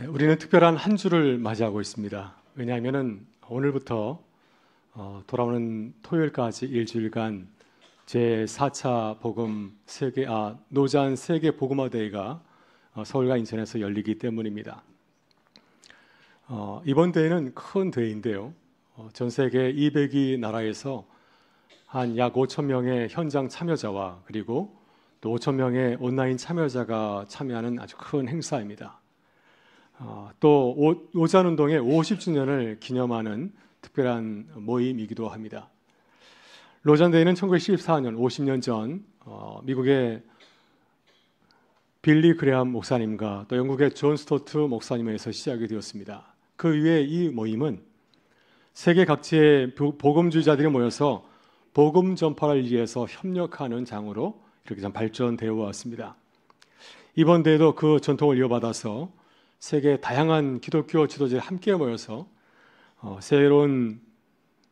네, 우리는 특별한 한 주를 맞이하고 있습니다. 왜냐하면 오늘부터 돌아오는 토요일까지 일주일간 제4차 복음 노잔 세계 복음화 대회가 서울과 인천에서 열리기 때문입니다. 이번 대회는 큰 대회인데요. 전 세계 200여 나라에서 한 약 5천 명의 현장 참여자와 그리고 또 5천 명의 온라인 참여자가 참여하는 아주 큰 행사입니다. 또 오잔운동의 50주년을 기념하는 특별한 모임이기도 합니다. 로잔대회는 1914년 50년 전 미국의 빌리 그레함 목사님과 또 영국의 존 스토트 목사님에 의해서 시작이 되었습니다. 그 이후에 이 모임은 세계 각지의 복음주의자들이 모여서 복음 전파를 위해서 협력하는 장으로 이렇게 좀 발전되어 왔습니다. 이번 대회도 그 전통을 이어받아서 세계 다양한 기독교 지도자들이 함께 모여서 새로운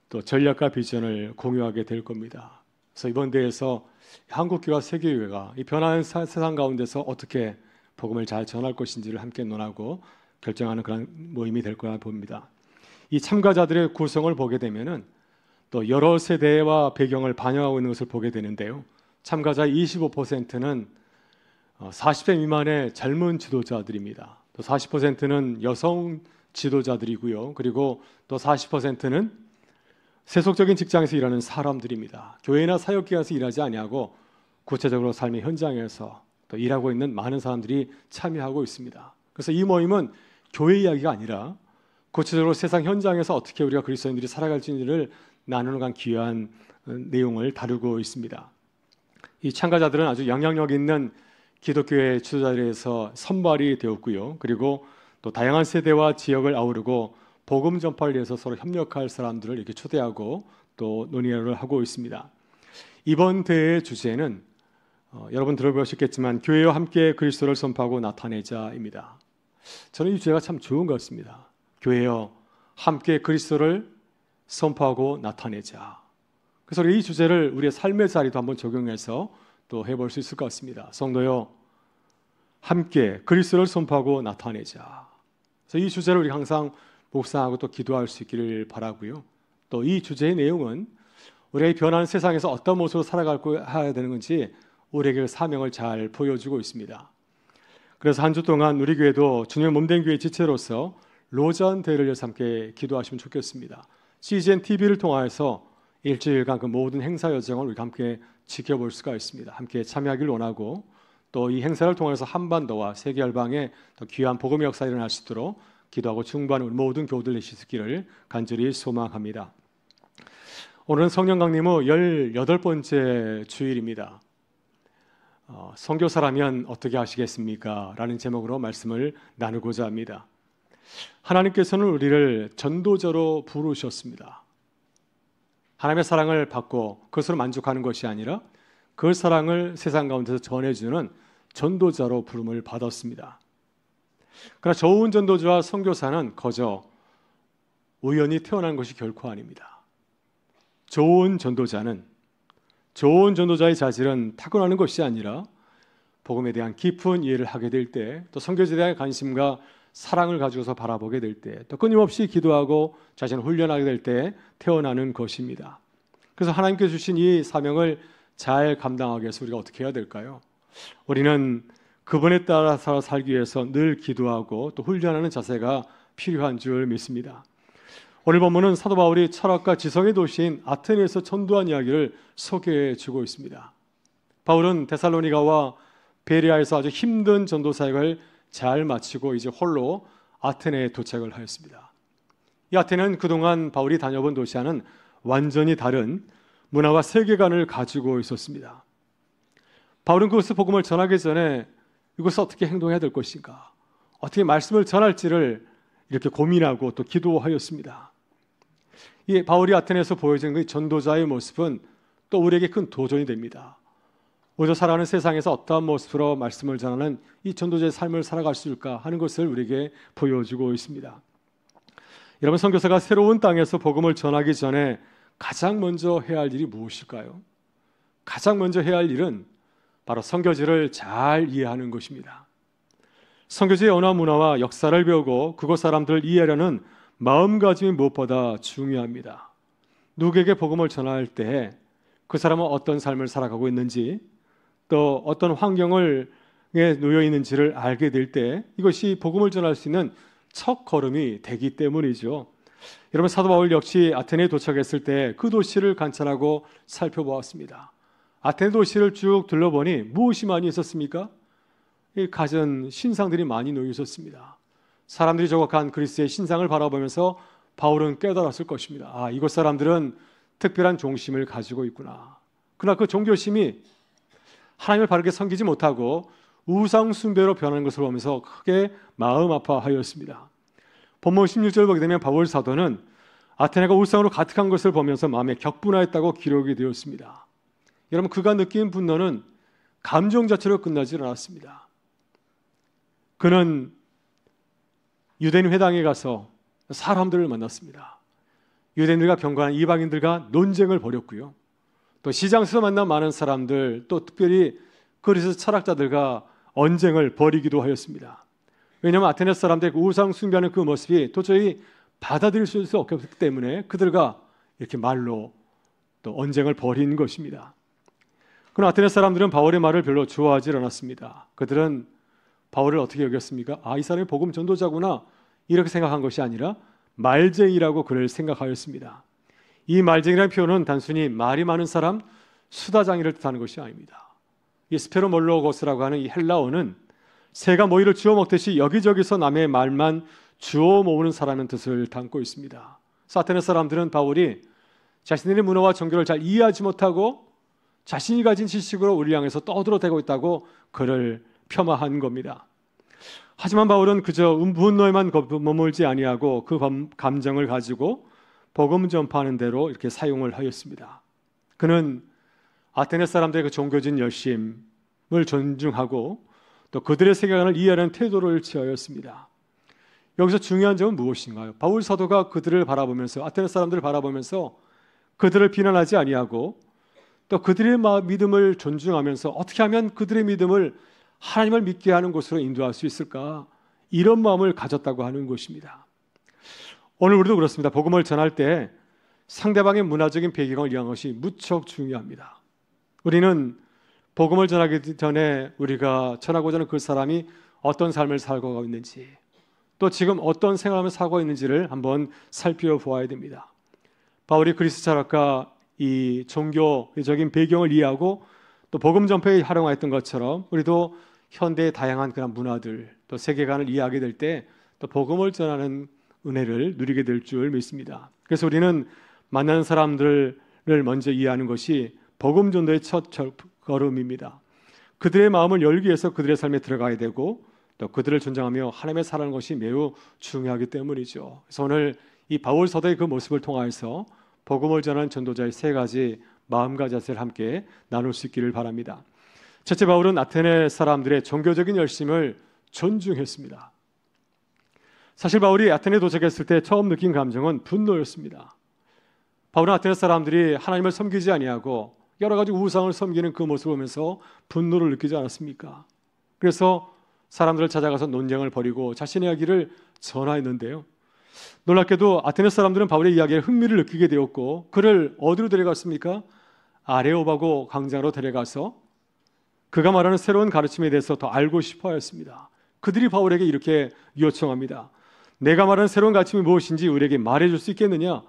또 전략과 비전을 공유하게 될 겁니다. 그래서 이번 대회에서 한국교회와 세계교회가 이 변화한 세상 가운데서 어떻게 복음을 잘 전할 것인지를 함께 논하고 결정하는 그런 모임이 될 거라 봅니다. 이 참가자들의 구성을 보게 되면은 또 여러 세대와 배경을 반영하고 있는 것을 보게 되는데요. 참가자 25%는 40세 미만의 젊은 지도자들입니다. 또 40%는 여성 지도자들이고요. 그리고 또 40%는 세속적인 직장에서 일하는 사람들입니다. 교회나 사역기관에서 일하지 아니하고 구체적으로 삶의 현장에서 또 일하고 있는 많은 사람들이 참여하고 있습니다. 그래서 이 모임은 교회 이야기가 아니라 구체적으로 세상 현장에서 어떻게 우리가 그리스도인들이 살아갈지를 나누는 간 귀한 내용을 다루고 있습니다. 이 참가자들은 아주 영향력 있는 기독교의 지도자들에서 선발이 되었고요. 그리고 또 다양한 세대와 지역을 아우르고 복음 전파를 위해서 서로 협력할 사람들을 이렇게 초대하고 또 논의를 하고 있습니다. 이번 대회의 주제는 여러분 들어보셨겠지만 교회와 함께 그리스도를 선포하고 나타내자입니다. 저는 이 주제가 참 좋은 것 같습니다. 교회와 함께 그리스도를 선포하고 나타내자. 그래서 이 주제를 우리의 삶의 자리도 한번 적용해서 또 해볼 수 있을 것 같습니다. 성도여, 함께 그리스도를 선포하고 나타내자. 그래서 이 주제를 우리 항상 묵상하고 또 기도할 수 있기를 바라고요. 또 이 주제의 내용은 우리의 변하는 세상에서 어떤 모습으로 살아가고 해야 되는 건지 우리에게 사명을 잘 보여주고 있습니다. 그래서 한 주 동안 우리 교회도 주님의 몸된 교회 지체로서 로잔 대회를 위해서 함께 기도하시면 좋겠습니다. CGN TV를 통해서 일주일간 그 모든 행사 여정을 우리가 함께 지켜볼 수가 있습니다. 함께 참여하기를 원하고 또 이 행사를 통해서 한반도와 세계 열방에 더 귀한 복음의 역사가 일어날 수 있도록 기도하고 충분한 모든 교우들 될 수 있기를 간절히 소망합니다. 오늘은 성령 강림 후 18번째 주일입니다. 선교사라면 어떻게 하시겠습니까? 라는 제목으로 말씀을 나누고자 합니다. 하나님께서는 우리를 전도자로 부르셨습니다. 하나님의 사랑을 받고 그것으로 만족하는 것이 아니라 그 사랑을 세상 가운데서 전해주는 전도자로 부름을 받았습니다. 그러나 좋은 전도자와 선교사는 거저 우연히 태어난 것이 결코 아닙니다. 좋은 전도자의 자질은 타고나는 것이 아니라 복음에 대한 깊은 이해를 하게 될 때, 또 선교지에 대한 관심과 사랑을 가지고서 바라보게 될 때, 또 끊임없이 기도하고 자신을 훈련하게 될 때 태어나는 것입니다. 그래서 하나님께서 주신 이 사명을 잘 감당하기 위해서 우리가 어떻게 해야 될까요? 우리는 그분에 따라서 살기 위해서 늘 기도하고 또 훈련하는 자세가 필요한 줄 믿습니다. 오늘 본문은 사도 바울이 철학과 지성의 도시인 아테네에서 전도한 이야기를 소개해 주고 있습니다. 바울은 데살로니가와 베레아에서 아주 힘든 전도 사역을 잘 마치고 이제 홀로 아테네에 도착을 하였습니다. 이 아테네는 그동안 바울이 다녀본 도시와는 완전히 다른 문화와 세계관을 가지고 있었습니다. 바울은 그곳에 복음을 전하기 전에 이곳에서 어떻게 행동해야 될 것인가, 어떻게 말씀을 전할지를 이렇게 고민하고 또 기도하였습니다. 이 바울이 아테네에서 보여준 그 전도자의 모습은 또 우리에게 큰 도전이 됩니다. 우리도 살아가는 세상에서 어떠한 모습으로 말씀을 전하는 이 전도자의 삶을 살아갈 수 있을까 하는 것을 우리에게 보여주고 있습니다. 여러분, 선교사가 새로운 땅에서 복음을 전하기 전에 가장 먼저 해야 할 일이 무엇일까요? 가장 먼저 해야 할 일은 바로 선교지를 잘 이해하는 것입니다. 선교지의 언어 문화와 역사를 배우고 그곳 사람들을 이해하려는 마음가짐이 무엇보다 중요합니다. 누구에게 복음을 전할 때 그 사람은 어떤 삶을 살아가고 있는지, 또 어떤 환경에 놓여 있는지를 알게 될 때 이것이 복음을 전할 수 있는 첫 걸음이 되기 때문이죠. 여러분, 사도 바울 역시 아테네에 도착했을 때 그 도시를 관찰하고 살펴보았습니다. 아테네 도시를 쭉 둘러보니 무엇이 많이 있었습니까? 갖은 신상들이 많이 놓여 있었습니다. 사람들이 조각한 그리스의 신상을 바라보면서 바울은 깨달았을 것입니다. 아, 이곳 사람들은 특별한 종심을 가지고 있구나. 그러나 그 종교심이 하나님을 바르게 섬기지 못하고 우상 숭배로 변하는 것을 보면서 크게 마음 아파하였습니다. 본문 16절 보게 되면 바울 사도는 아테네가 우상으로 가득한 것을 보면서 마음에 격분하였다고 기록이 되었습니다. 여러분, 그가 느낀 분노는 감정 자체로 끝나지 않았습니다. 그는 유대인 회당에 가서 사람들을 만났습니다. 유대인들과 경건한 이방인들과 논쟁을 벌였고요. 또 시장에서 만난 많은 사람들, 또 특별히 그리스 철학자들과 언쟁을 벌이기도 하였습니다. 왜냐하면 아테네 사람들의 우상 숭배하는 그 모습이 도저히 받아들일 수 없기 때문에 그들과 이렇게 말로 또 언쟁을 벌인 것입니다. 그러나 아테네 사람들은 바울의 말을 별로 좋아하지 않았습니다. 그들은 바울을 어떻게 여겼습니까? 아, 이 사람이 복음 전도자구나, 이렇게 생각한 것이 아니라 말쟁이라고 그를 생각하였습니다. 이 말쟁이라는 표현은 단순히 말이 많은 사람, 수다장이를 뜻하는 것이 아닙니다. 이 스페로몰로고스라고 하는 이 헬라어는 새가 모이를 주워 먹듯이 여기저기서 남의 말만 주워 모으는 사람의 뜻을 담고 있습니다. 아테네 사람들은 바울이 자신들의 문화와 종교를 잘 이해하지 못하고 자신이 가진 지식으로 우리를 향해서 떠들어대고 있다고 그를 폄하한 겁니다. 하지만 바울은 그저 분노에만 머물지 아니하고 그 감정을 가지고 복음 전파하는 대로 이렇게 사용을 하였습니다. 그는 아테네 사람들의 그 종교진 열심을 존중하고 또 그들의 세계관을 이해하는 태도를 취하였습니다. 여기서 중요한 점은 무엇인가요? 바울 사도가 그들을 바라보면서, 아테네 사람들을 바라보면서 그들을 비난하지 아니하고 또 그들의 믿음을 존중하면서 어떻게 하면 그들의 믿음을 하나님을 믿게 하는 곳으로 인도할 수 있을까? 이런 마음을 가졌다고 하는 것입니다. 오늘 우리도 그렇습니다. 복음을 전할 때 상대방의 문화적인 배경을 이해하는 것이 무척 중요합니다. 우리는 복음을 전하기 전에 우리가 전하고자 하는 그 사람이 어떤 삶을 살고 가고 있는지, 또 지금 어떤 생활을 살고 있는지를 한번 살펴보아야 됩니다. 바울이 그리스 철학과 이 종교적인 배경을 이해하고 또 복음 전파에 활용했던 것처럼 우리도 현대의 다양한 그런 문화들, 또 세계관을 이해하게 될 때 또 복음을 전하는 은혜를 누리게 될 줄 믿습니다. 그래서 우리는 만나는 사람들을 먼저 이해하는 것이 복음 전도의 첫 걸음입니다. 그들의 마음을 열기 위해서 그들의 삶에 들어가야 되고 또 그들을 존중하며 하나님의 사랑하는 것이 매우 중요하기 때문이죠. 그래서 오늘 이 바울 사도의 그 모습을 통하여서 복음을 전하는 전도자의 세 가지 마음과 자세를 함께 나눌 수 있기를 바랍니다. 첫째, 바울은 아테네 사람들의 종교적인 열심을 존중했습니다. 사실 바울이 아테네에 도착했을 때 처음 느낀 감정은 분노였습니다. 바울은 아테네 사람들이 하나님을 섬기지 아니하고 여러 가지 우상을 섬기는 그 모습을 보면서 분노를 느끼지 않았습니까? 그래서 사람들을 찾아가서 논쟁을 벌이고 자신의 이야기를 전하였는데요. 놀랍게도 아테네 사람들은 바울의 이야기에 흥미를 느끼게 되었고 그를 어디로 데려갔습니까? 아레오바고 광장으로 데려가서 그가 말하는 새로운 가르침에 대해서 더 알고 싶어 하였습니다. 그들이 바울에게 이렇게 요청합니다. 내가 말하는 새로운 가르침이 무엇인지 우리에게 말해줄 수 있겠느냐?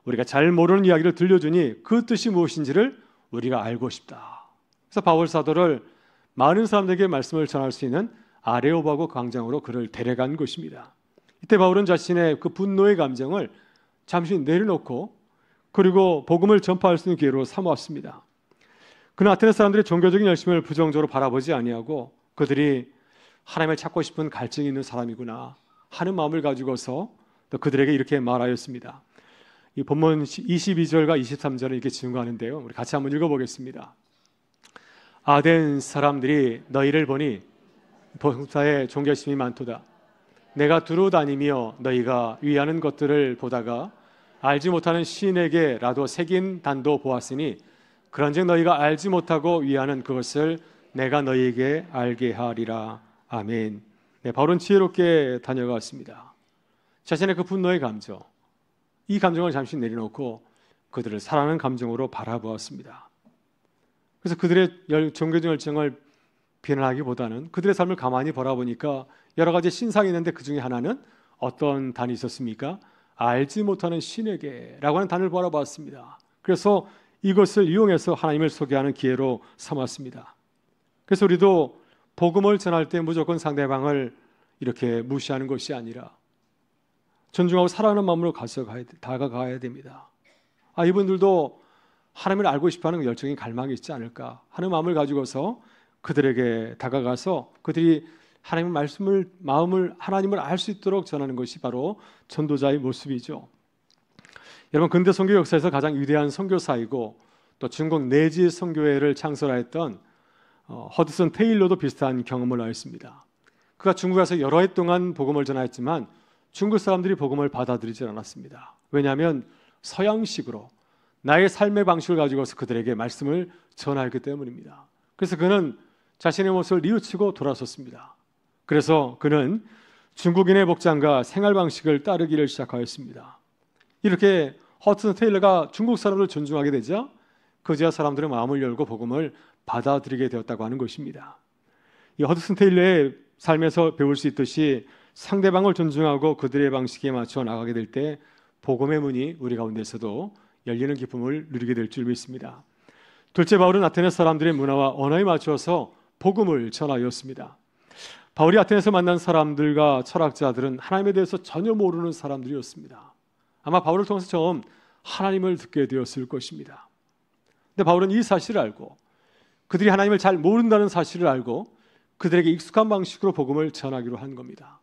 우리가 잘 모르는 이야기를 들려주니 그 뜻이 무엇인지를 우리가 알고 싶다. 그래서 바울 사도를 많은 사람들에게 말씀을 전할 수 있는 아레오바고 광장으로 그를 데려간 것입니다. 이때 바울은 자신의 그 분노의 감정을 잠시 내려놓고 그리고 복음을 전파할 수 있는 기회로 삼았습니다. 그는 아테네 사람들의 종교적인 열심을 부정적으로 바라보지 아니하고 그들이 하나님을 찾고 싶은 갈증이 있는 사람이구나 하는 마음을 가지고서 또 그들에게 이렇게 말하였습니다. 이 본문 22절과 23절을 이렇게 증거하는데요. 우리 같이 한번 읽어보겠습니다. 아덴 사람들이 너희를 보니 봉사에 종교심이 많도다. 내가 두루 다니며 너희가 위하는 것들을 보다가 알지 못하는 시인에게라도 새긴 단도 보았으니 그런즉 너희가 알지 못하고 위하는 그것을 내가 너희에게 알게 하리라. 아멘. 네, 바울은 지혜롭게 다녀갔습니다. 자신의 그 분노의 감정, 이 감정을 잠시 내려놓고 그들을 사랑하는 감정으로 바라보았습니다. 그래서 그들의 종교적 열정을 비난하기보다는 그들의 삶을 가만히 바라보니까 여러 가지 신상이 있는데 그 중에 하나는 어떤 단이 있었습니까? 알지 못하는 신에게라고 하는 단을 바라봤습니다. 그래서 이것을 이용해서 하나님을 소개하는 기회로 삼았습니다. 그래서 우리도 복음을 전할 때 무조건 상대방을 이렇게 무시하는 것이 아니라 존중하고 사랑하는 마음으로 다가가야 됩니다. 이분들도 하나님을 알고 싶어하는 열정이 갈망이 있지 않을까 하는 마음을 가지고서 그들에게 다가가서 그들이 하나님의 마음을 하나님을 알 수 있도록 전하는 것이 바로 전도자의 모습이죠. 여러분, 근대 선교 역사에서 가장 위대한 선교사이고 또 중국 내지 선교회를 창설하였던 허드슨 테일러도 비슷한 경험을 하였습니다. 그가 중국에서 여러 해 동안 복음을 전하였지만 중국 사람들이 복음을 받아들이지 않았습니다. 왜냐하면 서양식으로 나의 삶의 방식을 가지고서 그들에게 말씀을 전하였기 때문입니다. 그래서 그는 자신의 모습을 뉘우치고 돌아섰습니다. 그래서 그는 중국인의 복장과 생활 방식을 따르기를 시작하였습니다. 이렇게 허드슨 테일러가 중국 사람을 존중하게 되자 그제야 사람들의 마음을 열고 복음을 받아들이게 되었다고 하는 것입니다. 이 허드슨 테일러의 삶에서 배울 수 있듯이 상대방을 존중하고 그들의 방식에 맞춰 나가게 될 때 복음의 문이 우리 가운데서도 열리는 기쁨을 누리게 될 줄 믿습니다. 둘째, 바울은 아테네 사람들의 문화와 언어에 맞춰서 복음을 전하였습니다. 바울이 아테네에서 만난 사람들과 철학자들은 하나님에 대해서 전혀 모르는 사람들이었습니다. 아마 바울을 통해서 처음 하나님을 듣게 되었을 것입니다. 근데 바울은 이 사실을 알고 그들이 하나님을 잘 모른다는 사실을 알고 그들에게 익숙한 방식으로 복음을 전하기로 한 겁니다.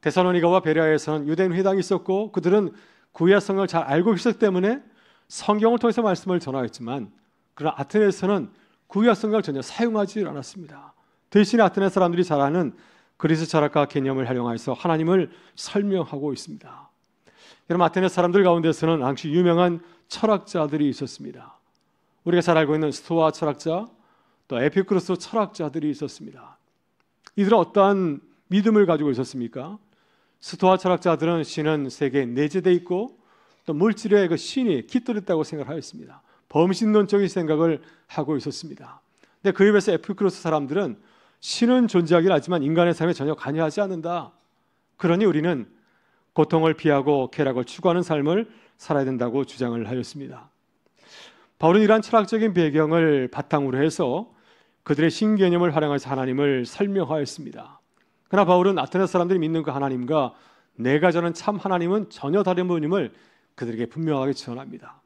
데살로니가와 베레아에서는 유대인 회당이 있었고 그들은 구약 성경을 잘 알고 있었기 때문에 성경을 통해서 말씀을 전하였지만 그러나 아테네에서는 구약 성경을 전혀 사용하지 않았습니다. 대신에 아테네 사람들이 잘 아는 그리스 철학과 개념을 활용해서 하나님을 설명하고 있습니다. 여러분, 아테네 사람들 가운데서는 당시 유명한 철학자들이 있었습니다. 우리가 잘 알고 있는 스토아 철학자, 또 에피쿠로스 철학자들이 있었습니다. 이들은 어떠한 믿음을 가지고 있었습니까? 스토아 철학자들은 신은 세계에 내재되어 있고 또 물질의 그 신이 깃들었다고 생각하였습니다. 범신론적인 생각을 하고 있었습니다. 근데 그에 비해서 에피쿠로스 사람들은 신은 존재하긴 하지만 인간의 삶에 전혀 관여하지 않는다. 그러니 우리는 고통을 피하고 쾌락을 추구하는 삶을 살아야 된다고 주장을 하였습니다. 바울은 이러한 철학적인 배경을 바탕으로 해서 그들의 신개념을 활용해서 하나님을 설명하였습니다. 그러나 바울은 아테네 사람들이 믿는 그 하나님과 내가 전하는 참 하나님은 전혀 다른 분임을 그들에게 분명하게 전합니다.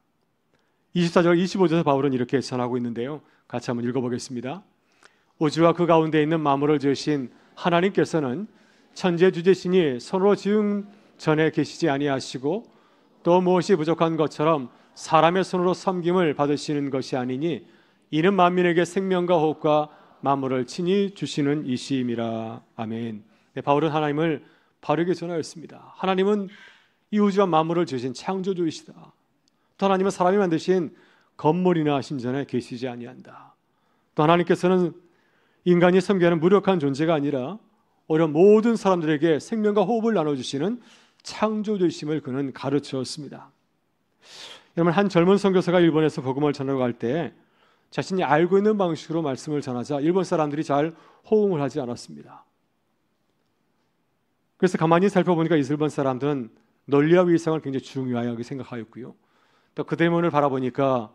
24절, 25절에서 바울은 이렇게 전하고 있는데요. 같이 한번 읽어보겠습니다. 우주와 그 가운데 있는 만물을 지으신 하나님께서는 천재주재신이 손으로 지은 전에 계시지 아니하시고 또 무엇이 부족한 것처럼 사람의 손으로 섬김을 받으시는 것이 아니니 이는 만민에게 생명과 호흡과 만물을 친히 주시는 이시임이라. 아멘. 네, 바울은 하나님을 바르게 전하였습니다. 하나님은 이 우주와 만물을 지으신 창조주이시다. 또 하나님은 사람이 만드신 건물이나 신전에 계시지 아니한다. 또 하나님께서는 인간이 섬기는 무력한 존재가 아니라 오히려 모든 사람들에게 생명과 호흡을 나눠주시는 창조주이심을 그는 가르쳤습니다. 여러분, 한 젊은 선교사가 일본에서 복음을 전하러 갈 때 자신이 알고 있는 방식으로 말씀을 전하자 일본 사람들이 잘 호응을 하지 않았습니다. 그래서 가만히 살펴보니까 일본 사람들은 논리와 위상을 굉장히 중요하게 생각하였고요. 또 그들의 문을 바라보니까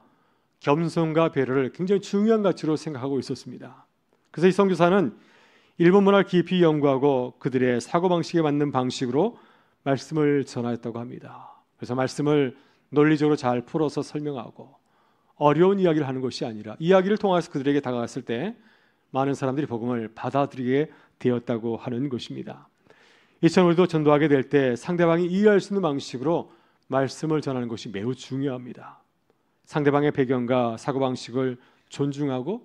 겸손과 배려를 굉장히 중요한 가치로 생각하고 있었습니다. 그래서 이 선교사는 일본 문화를 깊이 연구하고 그들의 사고방식에 맞는 방식으로 말씀을 전하였다고 합니다. 그래서 말씀을 논리적으로 잘 풀어서 설명하고 어려운 이야기를 하는 것이 아니라 이야기를 통해서 그들에게 다가갔을 때 많은 사람들이 복음을 받아들이게 되었다고 하는 것입니다. 이처럼 우리도 전도하게 될 때 상대방이 이해할 수 있는 방식으로 말씀을 전하는 것이 매우 중요합니다. 상대방의 배경과 사고방식을 존중하고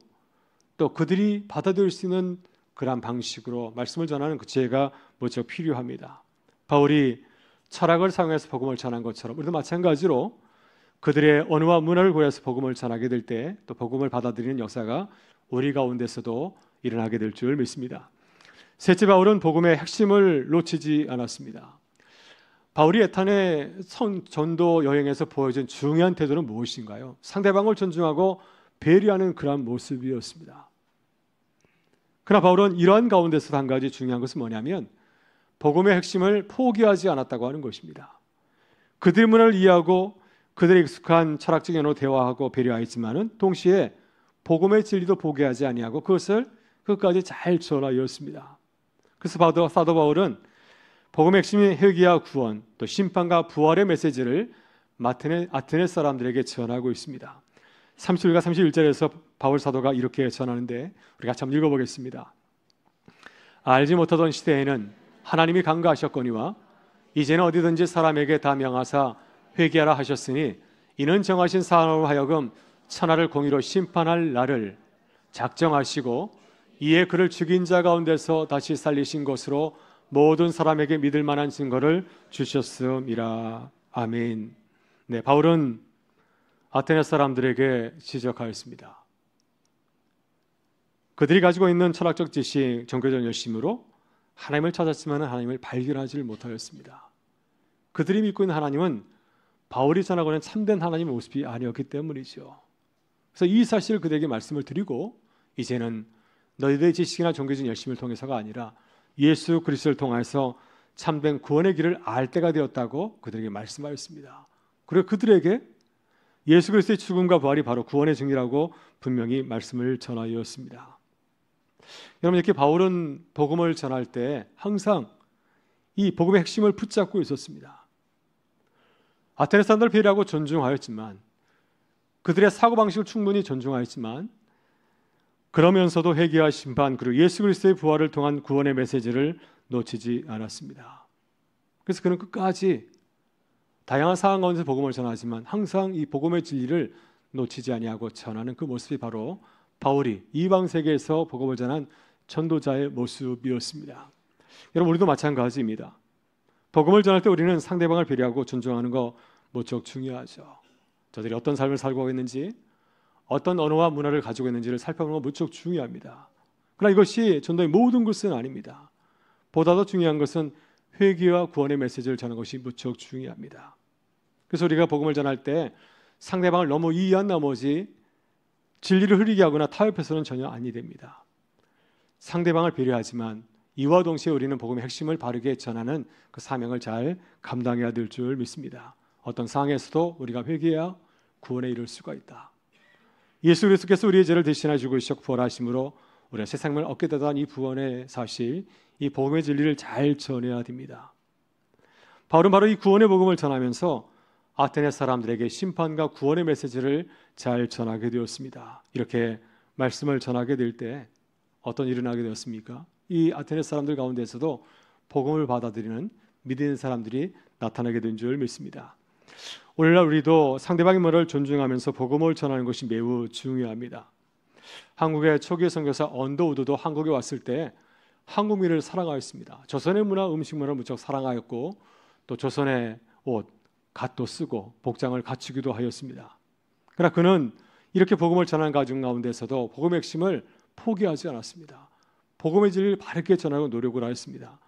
또 그들이 받아들일 수 있는 그러한 방식으로 말씀을 전하는 그 지혜가 무척 필요합니다. 바울이 철학을 사용해서 복음을 전한 것처럼 우리도 마찬가지로 그들의 언어와 문화를 고려해서 복음을 전하게 될 때 또 복음을 받아들이는 역사가 우리 가운데서도 일어나게 될 줄 믿습니다. 셋째, 바울은 복음의 핵심을 놓치지 않았습니다. 바울이 에탄의 전도 여행에서 보여준 중요한 태도는 무엇인가요? 상대방을 존중하고 배려하는 그러한 모습이었습니다. 그러나 바울은 이러한 가운데서 한 가지 중요한 것은 뭐냐면 복음의 핵심을 포기하지 않았다고 하는 것입니다. 그들의 문화를 이해하고 그들의 익숙한 철학적인 언어로 대화하고 배려하였지만은 동시에 복음의 진리도 포기하지 아니하고 그것을 끝까지 잘 전하였습니다. 그래서 사도 바울은 복음의 핵심인 회개와 구원, 또 심판과 부활의 메시지를 아테네 사람들에게 전하고 있습니다. 30절과 31절에서 바울 사도가 이렇게 전하는데 우리가 같이 한번 읽어보겠습니다. 알지 못하던 시대에는 하나님이 간과하셨거니와 이제는 어디든지 사람에게 다 명하사 회개하라 하셨으니 이는 정하신 사람으로 하여금 천하를 공의로 심판할 날을 작정하시고 이에 그를 죽인 자 가운데서 다시 살리신 것으로 모든 사람에게 믿을 만한 증거를 주셨음이라. 아멘. 네, 바울은 아테네 사람들에게 지적하였습니다. 그들이 가지고 있는 철학적 지식, 종교적 열심으로 하나님을 찾았지만 하나님을 발견하지 못하였습니다. 그들이 믿고 있는 하나님은 바울이 전하고 있는 참된 하나님의 모습이 아니었기 때문이죠. 그래서 이 사실을 그들에게 말씀을 드리고 이제는 너희들의 지식이나 종교적 열심을 통해서가 아니라 예수 그리스도를 통해서 참된 구원의 길을 알 때가 되었다고 그들에게 말씀하였습니다. 그리고 그들에게 예수 그리스도의 죽음과 부활이 바로 구원의 증이라고 분명히 말씀을 전하였습니다. 여러분, 이렇게 바울은 복음을 전할 때 항상 이 복음의 핵심을 붙잡고 있었습니다. 아테네 사람들을 배려하고 존중하였지만 그들의 사고방식을 충분히 존중하였지만 그러면서도 회개와 심판 그리고 예수 그리스도의 부활을 통한 구원의 메시지를 놓치지 않았습니다. 그래서 그는 끝까지 다양한 상황 가운데서 복음을 전하지만 항상 이 복음의 진리를 놓치지 아니하고 전하는 그 모습이 바로 바울이 이방 세계에서 복음을 전한 전도자의 모습이었습니다. 여러분, 우리도 마찬가지입니다. 복음을 전할 때 우리는 상대방을 배려하고 존중하는 거 무척 중요하죠. 저들이 어떤 삶을 살고 있는지, 어떤 언어와 문화를 가지고 있는지를 살펴보는 건 무척 중요합니다. 그러나 이것이 전도의 모든 것은 아닙니다. 보다 더 중요한 것은 회개와 구원의 메시지를 전하는 것이 무척 중요합니다. 그래서 우리가 복음을 전할 때 상대방을 너무 이해한 나머지 진리를 흐리게 하거나 타협해서는 전혀 아니 됩니다. 상대방을 배려하지만 이와 동시에 우리는 복음의 핵심을 바르게 전하는 그 사명을 잘 감당해야 될 줄 믿습니다. 어떤 상황에서도 우리가 회개해야 구원에 이를 수가 있다. 예수 그리스도께서 우리의 죄를 대신하여 죽으시고 부활하심으로 우리가 새 생명을 얻게 되던 이 구원의 사실, 이 복음의 진리를 잘 전해야 됩니다. 바울은 바로 이 구원의 복음을 전하면서 아테네 사람들에게 심판과 구원의 메시지를 잘 전하게 되었습니다. 이렇게 말씀을 전하게 될 때 어떤 일이 나게 되었습니까? 이 아테네 사람들 가운데서도 복음을 받아들이는 믿는 사람들이 나타나게 된 줄 믿습니다. 오늘날 우리도 상대방의 말을 존중하면서 복음을 전하는 것이 매우 중요합니다. 한국의 초기 선교사 언더우드도 한국에 왔을 때 한국민을 사랑하였습니다. 조선의 문화, 음식 문화를 무척 사랑하였고 또 조선의 옷, 갓도 쓰고 복장을 갖추기도 하였습니다. 그러나 그는 이렇게 복음을 전하는 가정 가운데서도 복음의 핵심을 포기하지 않았습니다. 복음의 진리를 바르게 전하고 노력을 하였습니다.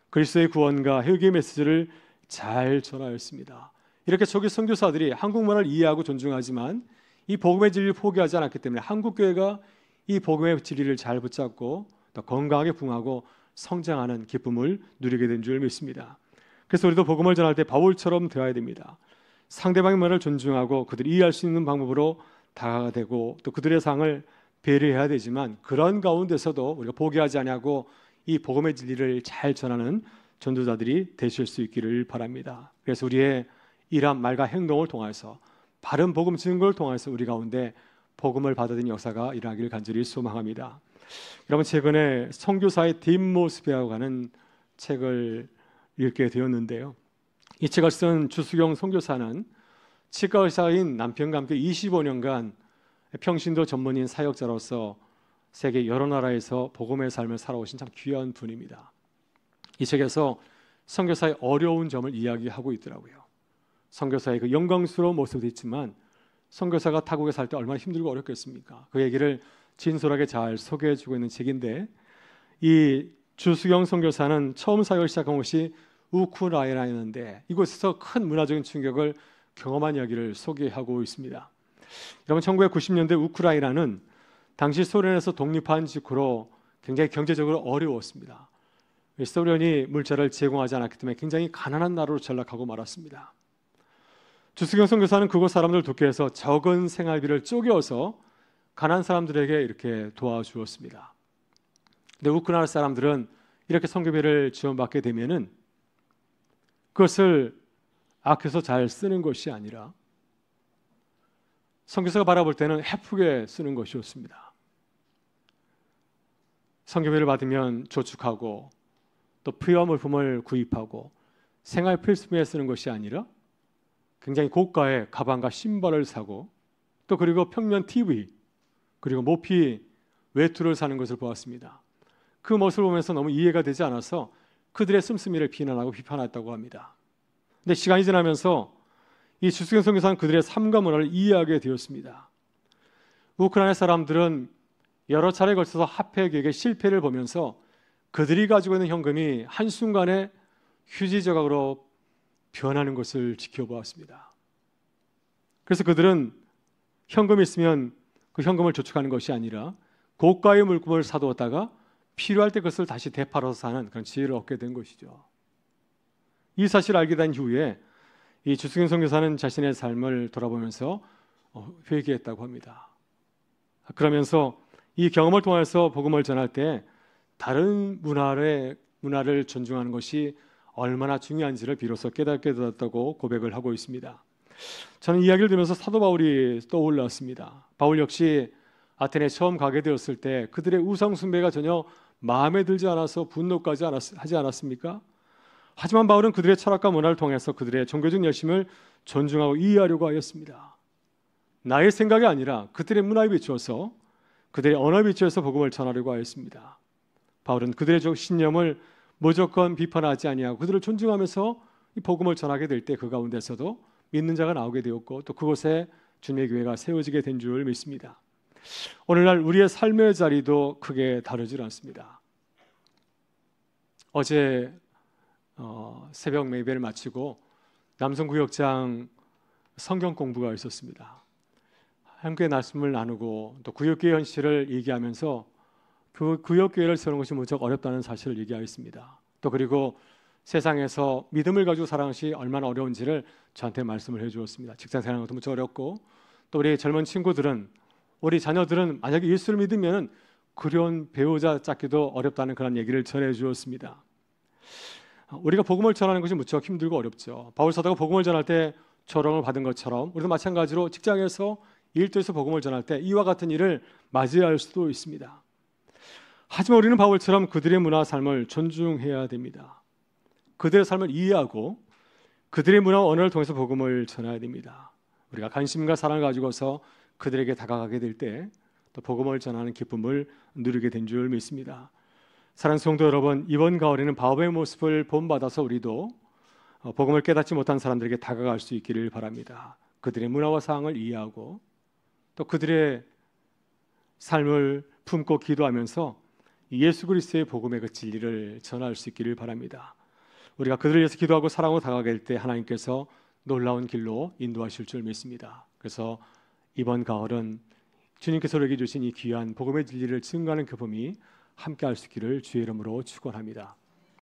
그리스도의 구원과 회개의 메시지를 잘 전하였습니다. 이렇게 초기 선교사들이 한국문화를 이해하고 존중하지만 이 복음의 진리를 포기하지 않았기 때문에 한국교회가 이 복음의 진리를 잘 붙잡고 또 건강하게 부흥하고 성장하는 기쁨을 누리게 된 줄 믿습니다. 그래서 우리도 복음을 전할 때 바울처럼 되어야 됩니다. 상대방의 말을 존중하고 그들이 이해할 수 있는 방법으로 다가가고 또 그들의 상을 배려해야 되지만 그런 가운데서도 우리가 포기하지 아니하고 이 복음의 진리를 잘 전하는 전도자들이 되실 수 있기를 바랍니다. 그래서 우리의 일한 말과 행동을 통해서 바른 복음 증거를 통해서 우리 가운데 복음을 받아들이는 역사가 일어나기를 간절히 소망합니다. 여러분, 최근에 선교사의 뒷모습이라고 하는 책을 읽게 되었는데요. 이 책을 쓴 주수경 선교사는 치과 의사인 남편과 함께 25년간 평신도 전문인 사역자로서 세계 여러 나라에서 복음의 삶을 살아오신 참 귀한 분입니다. 이 책에서 선교사의 어려운 점을 이야기하고 있더라고요. 선교사의 그 영광스러운 모습도 있지만 선교사가 타국에 살 때 얼마나 힘들고 어렵겠습니까? 그 얘기를 진솔하게 잘 소개해주고 있는 책인데 이 주수경 선교사는 처음 사역을 시작한 곳이 우크라이나였는데 이곳에서 큰 문화적인 충격을 경험한 이야기를 소개하고 있습니다. 여러분, 1990년대 우크라이나는 당시 소련에서 독립한 직후로 굉장히 경제적으로 어려웠습니다. 소련이 물자를 제공하지 않았기 때문에 굉장히 가난한 나라로 전락하고 말았습니다. 주수경 선교사는 그곳 사람들을 돕기 위해서 적은 생활비를 쪼개어서 가난한 사람들에게 이렇게 도와주었습니다. 근데 우크라이나 사람들은 이렇게 선교비를 지원받게 되면은 그것을 아껴서 잘 쓰는 것이 아니라 선교사가 바라볼 때는 헤프게 쓰는 것이었습니다. 선교비를 받으면 저축하고 또 필요물품을 구입하고 생활 필수품에 쓰는 것이 아니라 굉장히 고가의 가방과 신발을 사고 또 그리고 평면 TV 그리고 모피 외투를 사는 것을 보았습니다. 그 모습을 보면서 너무 이해가 되지 않아서 그들의 씀씀이를 비난하고 비판했다고 합니다. 근데 시간이 지나면서 이 주수경 선교사는 그들의 삶과 문화를 이해하게 되었습니다. 우크라이나 사람들은 여러 차례에 걸쳐서 화폐 개혁의 실패를 보면서 그들이 가지고 있는 현금이 한순간에 휴지 조각으로 변하는 것을 지켜보았습니다. 그래서 그들은 현금이 있으면 그 현금을 저축하는 것이 아니라 고가의 물품을 사두었다가 필요할 때 그것을 다시 되팔아서 사는 그런 지혜를 얻게 된 것이죠. 이 사실을 알게 된 이후에 이 주수경 선교사는 자신의 삶을 돌아보면서 회개했다고 합니다. 그러면서 이 경험을 통해서 복음을 전할 때 다른 문화를 존중하는 것이 얼마나 중요한지를 비로소 깨닫게 되었다고 고백을 하고 있습니다. 저는 이야기를 들으면서 사도 바울이 떠올랐습니다. 바울 역시 아테네에 처음 가게 되었을 때 그들의 우상 숭배가 전혀 마음에 들지 않아서 분노까지 하지 않았습니까? 하지만 바울은 그들의 철학과 문화를 통해서 그들의 종교적 열심을 존중하고 이해하려고 하였습니다. 나의 생각이 아니라 그들의 문화에 비추어서 그들의 언어에 비추어서 복음을 전하려고 하였습니다. 바울은 그들의 신념을 무조건 비판하지 아니하고 그들을 존중하면서 이 복음을 전하게 될 때 그 가운데서도 믿는 자가 나오게 되었고 또 그곳에 주님의 교회가 세워지게 된 줄 믿습니다. 오늘날 우리의 삶의 자리도 크게 다르지 않습니다. 어제 새벽 예배를 마치고 남성구역장 성경 공부가 있었습니다. 함께 말씀을 나누고 또 구역교회 현실을 얘기하면서 그 구역교회를 세우는 것이 무척 어렵다는 사실을 얘기하였습니다. 또 그리고 세상에서 믿음을 가지고 살아가는 것이 얼마나 어려운지를 저한테 말씀을 해주었습니다. 직장 생활하는 것도 무척 어렵고 또 우리 젊은 친구들은 우리 자녀들은 만약에 예수를 믿으면 그런 배우자 찾기도 어렵다는 그런 얘기를 전해주었습니다. 우리가 복음을 전하는 것이 무척 힘들고 어렵죠. 바울 사도가 복음을 전할 때 조롱을 받은 것처럼 우리도 마찬가지로 직장에서 일터에서 복음을 전할 때 이와 같은 일을 맞이할 수도 있습니다. 하지만 우리는 바울처럼 그들의 문화 삶을 존중해야 됩니다. 그들의 삶을 이해하고 그들의 문화와 언어를 통해서 복음을 전해야 됩니다. 우리가 관심과 사랑을 가지고서 그들에게 다가가게 될 때 또 복음을 전하는 기쁨을 누리게 된 줄 믿습니다. 사랑하는 성도 여러분, 이번 가을에는 바울의 모습을 본받아서 우리도 복음을 깨닫지 못한 사람들에게 다가갈 수 있기를 바랍니다. 그들의 문화와 사항을 이해하고 또 그들의 삶을 품고 기도하면서 예수 그리스도의 복음의 그 진리를 전할 수 있기를 바랍니다. 우리가 그들을 위해서 기도하고 사랑으로 다가가게 될 때 하나님께서 놀라운 길로 인도하실 줄 믿습니다. 그래서 이번 가을은 주님께서 우리에게 주신 이 귀한 복음의 진리를 증거하는 교범이 함께할 수 있기를 주의 이름으로 축원합니다.